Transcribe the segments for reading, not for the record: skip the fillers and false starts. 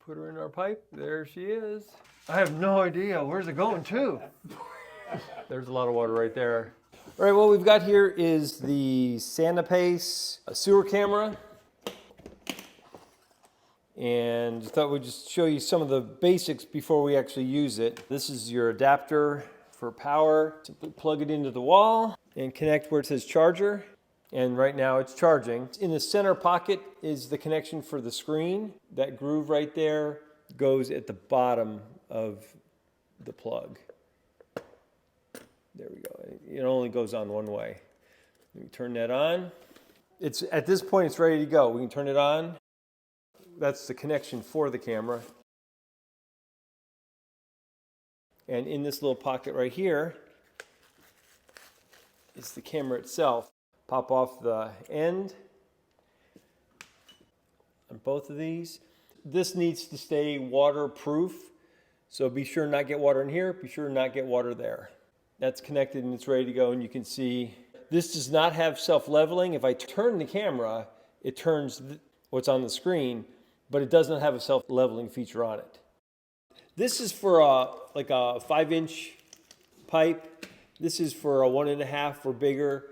Put her in our pipe. There she is. I have no idea. Where's it going to? There's a lot of water right there. All right, what we've got here is the Sanyipace sewer camera. And I thought we'd just show you some of the basics before we actually use it. This is your adapter for power. Simply plug it into the wall and connect where it says charger. And right now it's charging. In the center pocket is the connection for the screen. That groove right there goes at the bottom of the plug. There we go. It only goes on one way. We turn that on. At this point, it's ready to go. We can turn it on. That's the connection for the camera. And in this little pocket right here is the camera itself. Pop off the end on both of these. This needs to stay waterproof, so be sure not get water in here, be sure not get water there. That's connected and it's ready to go, and you can see this does not have self-leveling. If I turn the camera, it turns what's on the screen, but it doesn't have a self-leveling feature on it. This is for like a 5-inch pipe. This is for a 1.5 or bigger.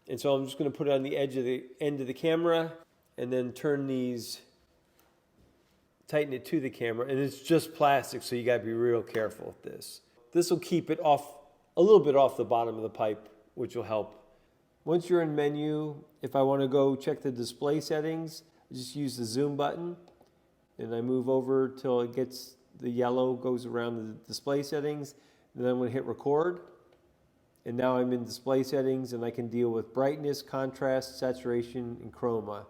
And so I'm just going to put it on the edge of the end of the camera and then turn these, tighten it to the camera. And it's just plastic, so you got to be real careful with this. This will keep it off, a little bit off the bottom of the pipe, which will help. Once you're in menu, if I want to go check the display settings, I just use the zoom button and I move over till it gets the yellow, goes around the display settings. And then I'm going to hit record. And now I'm in display settings and I can deal with brightness, contrast, saturation, and chroma.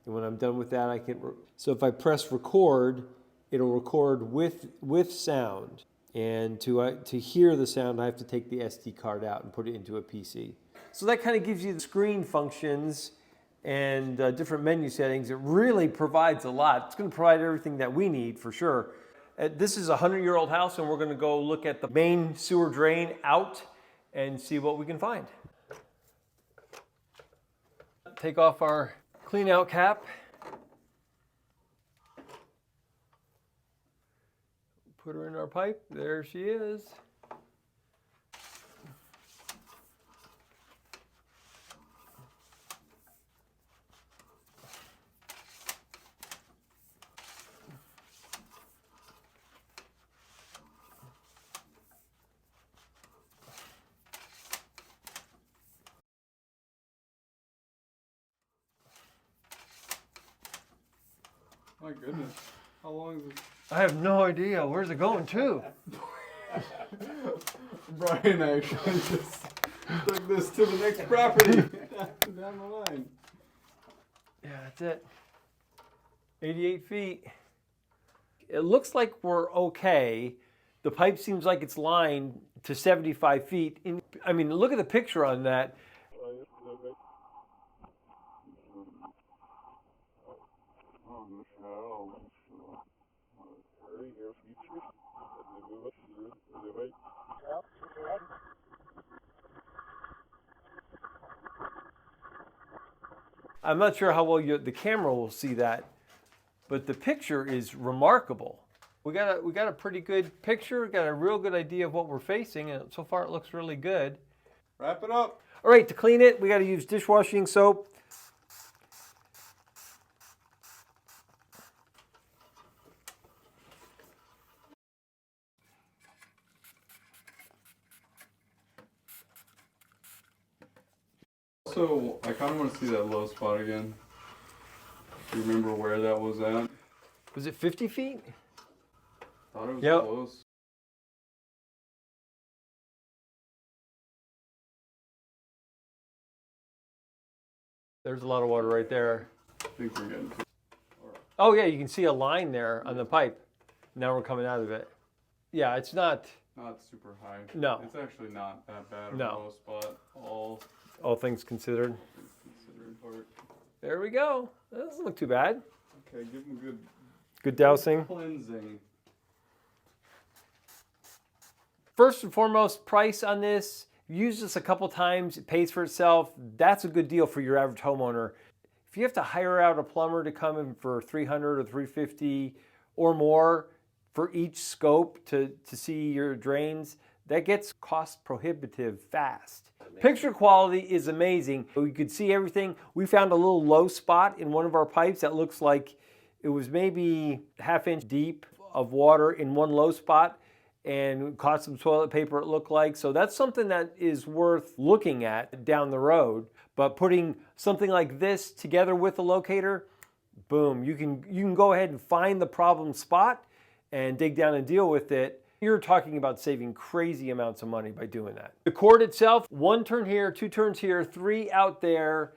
And when I'm done with that, I can, so if I press record, it'll record with sound. And to hear the sound, I have to take the SD card out and put it into a PC. So that kind of gives you the screen functions and different menu settings. It really provides a lot. It's going to provide everything that we need for sure. This is a 100-year-old house, and we're going to go look at the main sewer drain out and see what we can find. Take off our clean out cap. Put her in our pipe. There she is. My goodness. How long is it? I have no idea. Where's it going to? Brian actually just took this to the next property down the line. Yeah, that's it. 88 feet. It looks like we're okay. The pipe seems like it's lined to 75 feet. I mean, look at the picture on that. I'm not sure how well the camera will see that, but the picture is remarkable. We got a pretty good picture, got a real good idea of what we're facing, and so far it looks really good. Wrap it up. All right, to clean it, we got to use dishwashing soap. So, I kind of want to see that low spot again. Do you remember where that was at? Was it 50 feet? Thought it was Yep. close. There's a lot of water right there. I think we're getting to. Oh yeah, you can see a line there on the pipe. Now we're coming out of it. Yeah, it's not super high. No. It's actually not that bad of No. a low spot. all things considered. Considered part. There we go. That doesn't look too bad. Okay, give them Good dousing. cleansing. First and foremost, price on this. Use this a couple times, it pays for itself. That's a good deal for your average homeowner. If you have to hire out a plumber to come in for $300 or $350, or more for each scope to see your drains, that gets cost prohibitive fast. Picture quality is amazing. We could see everything. We found a little low spot in one of our pipes that looks like it was maybe ½ inch deep of water in one low spot, and caught some toilet paper, it looked like. So that's something that is worth looking at down the road. But putting something like this together with a locator, boom, you can go ahead and find the problem spot and dig down and deal with it. You're talking about saving crazy amounts of money by doing that. The cord itself, 1 turn here, 2 turns here, 3 out there,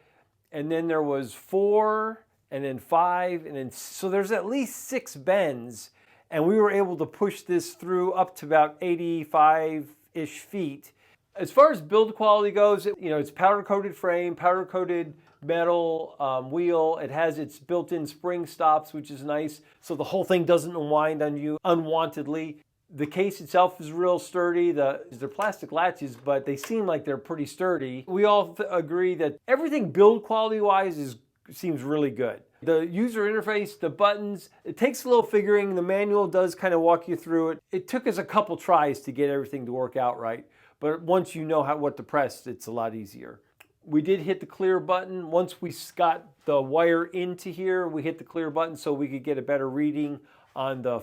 and then there was 4, and then 5, and then so there's at least 6 bends, and we were able to push this through up to about 85-ish feet. As far as build quality goes, it's powder-coated frame, powder-coated metal wheel. It has its built-in spring stops, which is nice, so the whole thing doesn't unwind on you unwantedly. The case itself is real sturdy. They're plastic latches, but they seem like they're pretty sturdy. We all agree that everything build quality-wise seems really good. The user interface, the buttons, it takes a little figuring. The manual does kind of walk you through it. It took us a couple tries to get everything to work out right, but once you know what to press, it's a lot easier. We did hit the clear button. Once we got the wire into here, we hit the clear button so we could get a better reading on the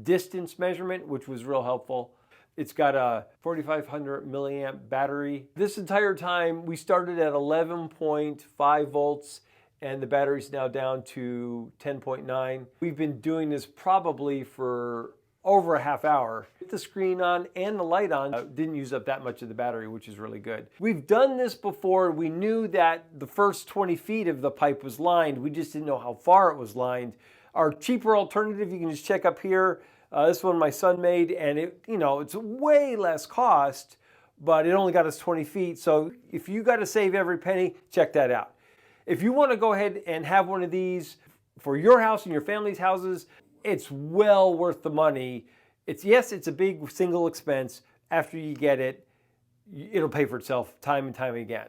distance measurement, which was real helpful. It's got a 4,500 milliamp battery. This entire time we started at 11.5 volts and the battery's now down to 10.9. We've been doing this probably for over a half hour. With the screen on and the light on, didn't use up that much of the battery, which is really good. We've done this before. We knew that the first 20 feet of the pipe was lined. We just didn't know how far it was lined. Our cheaper alternative, you can just check up here. This one my son made, and it's way less cost, but it only got us 20 feet. So if you got to save every penny, check that out. If you want to go ahead and have one of these for your house and your family's houses, it's well worth the money. Yes, it's a big single expense. After you get it, it'll pay for itself time and time again.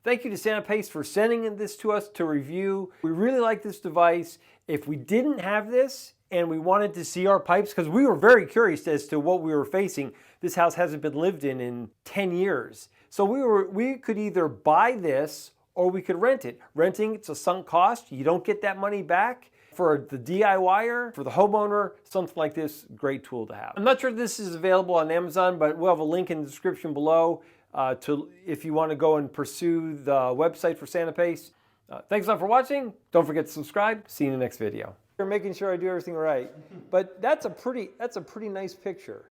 Thank you to Sanyipace for sending this to us to review. We really like this device. If we didn't have this and we wanted to see our pipes, because we were very curious as to what we were facing. This house hasn't been lived in 10 years. So we could either buy this or we could rent it. Renting, it's a sunk cost. You don't get that money back. For the DIYer, for the homeowner, something like this, great tool to have. I'm not sure if this is available on Amazon, but we'll have a link in the description below if you want to go and pursue the website for Sanyipace. Thanks a lot for watching. Don't forget to subscribe. See you in the next video. You're making sure I do everything right, but that's a pretty nice picture.